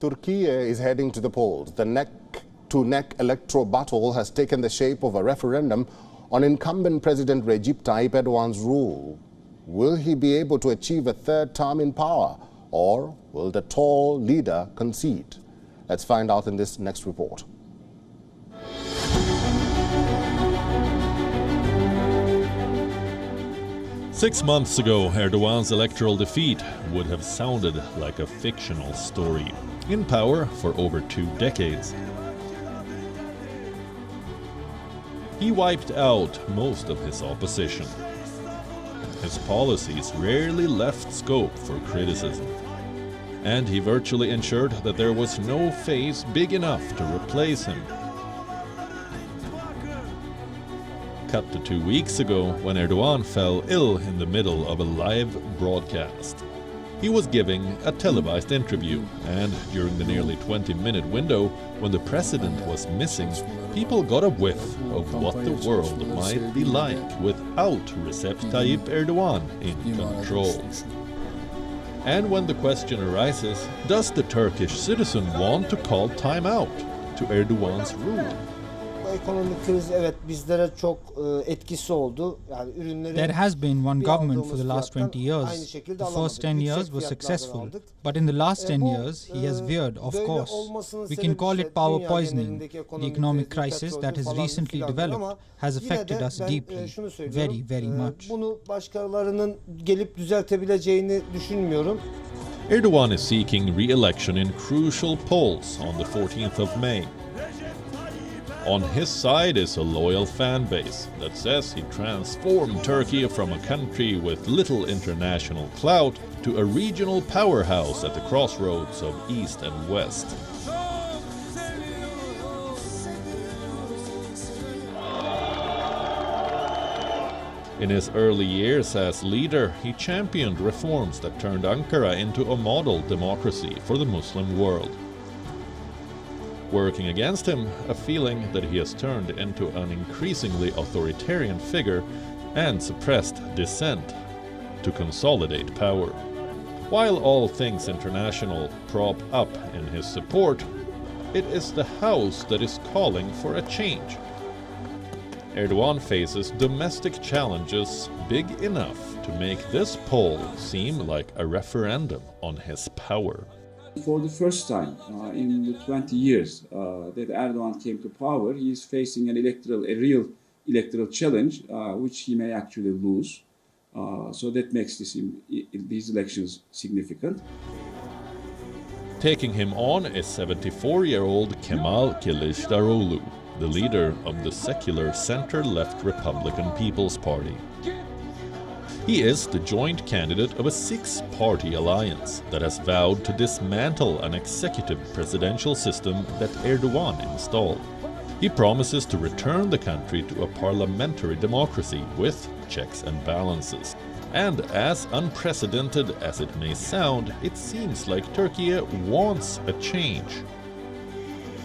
Turkey is heading to the polls. The neck-to-neck electoral battle has taken the shape of a referendum on incumbent President Recep Tayyip Erdogan's rule. Will he be able to achieve a third term in power, or will the tall leader concede? Let's find out in this next report. Six months ago, Erdogan's electoral defeat would have sounded like a fictional story. In power for over 2 decades. He wiped out most of his opposition. His policies rarely left scope for criticism. And he virtually ensured that there was no face big enough to replace him. Cut to 2 weeks ago, when Erdogan fell ill in the middle of a live broadcast. He was giving a televised interview, and during the nearly 20-minute window, when the president was missing, people got a whiff of what the world might be like without Recep Tayyip Erdogan in control. And when the question arises, does the Turkish citizen want to call time out to Erdogan's rule? There has been one government for the last 20 years. The first 10 years were successful, but in the last 10 years he has veered, of course. We can call it power poisoning. The economic crisis that has recently developed has affected us deeply, very, very much. Erdogan is seeking re-election in crucial polls on the 14th of May. On his side is a loyal fan base that says he transformed Turkey from a country with little international clout to a regional powerhouse at the crossroads of East and West. In his early years as leader, he championed reforms that turned Ankara into a model democracy for the Muslim world. Working against him, a feeling that he has turned into an increasingly authoritarian figure and suppressed dissent to consolidate power. While all things international prop up in his support, it is the House that is calling for a change. Erdogan faces domestic challenges big enough to make this poll seem like a referendum on his power. For the first time in the 20 years that Erdogan came to power, he is facing a real electoral challenge, which he may actually lose. So that makes these elections significant. Taking him on is 74-year-old Kemal Kılıçdaroğlu, the leader of the secular center-left Republican People's Party. He is the joint candidate of a 6-party alliance that has vowed to dismantle an executive presidential system that Erdogan installed. He promises to return the country to a parliamentary democracy with checks and balances. And as unprecedented as it may sound, it seems like Turkey wants a change.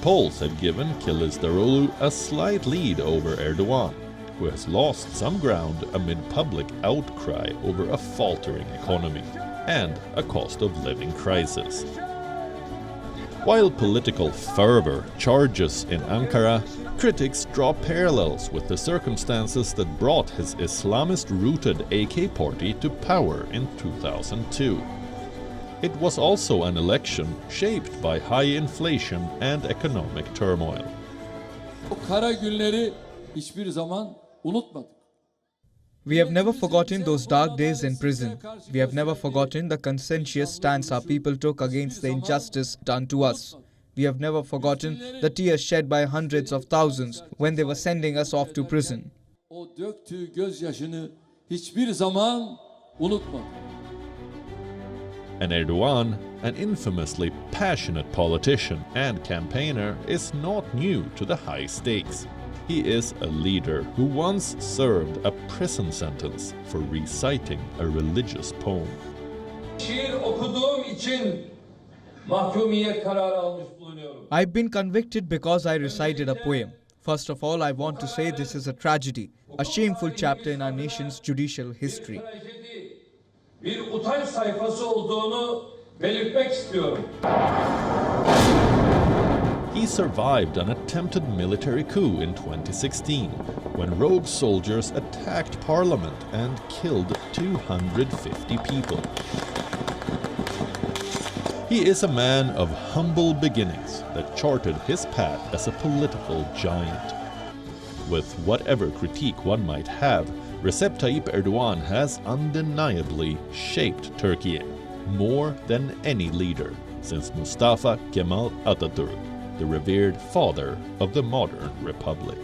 Polls have given Kılıçdaroğlu a slight lead over Erdogan, who has lost some ground amid public outcry over a faltering economy and a cost of living crisis. While political fervor charges in Ankara, critics draw parallels with the circumstances that brought his Islamist-rooted AK party to power in 2002. It was also an election shaped by high inflation and economic turmoil. We have never forgotten those dark days in prison. We have never forgotten the conscientious stance our people took against the injustice done to us. We have never forgotten the tears shed by hundreds of thousands when they were sending us off to prison. And Erdogan, an infamously passionate politician and campaigner, is not new to the high stakes. He is a leader who once served a prison sentence for reciting a religious poem. I've been convicted because I recited a poem. First of all, I want to say this is a tragedy, a shameful chapter in our nation's judicial history. Bir utanç sayfası olduğunu belirtmek istiyorum. survived an attempted military coup in 2016, when rogue soldiers attacked parliament and killed 250 people. He is a man of humble beginnings that charted his path as a political giant. With whatever critique one might have, Recep Tayyip Erdogan has undeniably shaped Turkey more than any leader since Mustafa Kemal Atatürk, the revered father of the modern republic.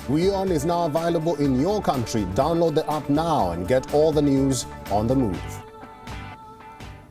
WION is now available in your country. Download the app now and get all the news on the move.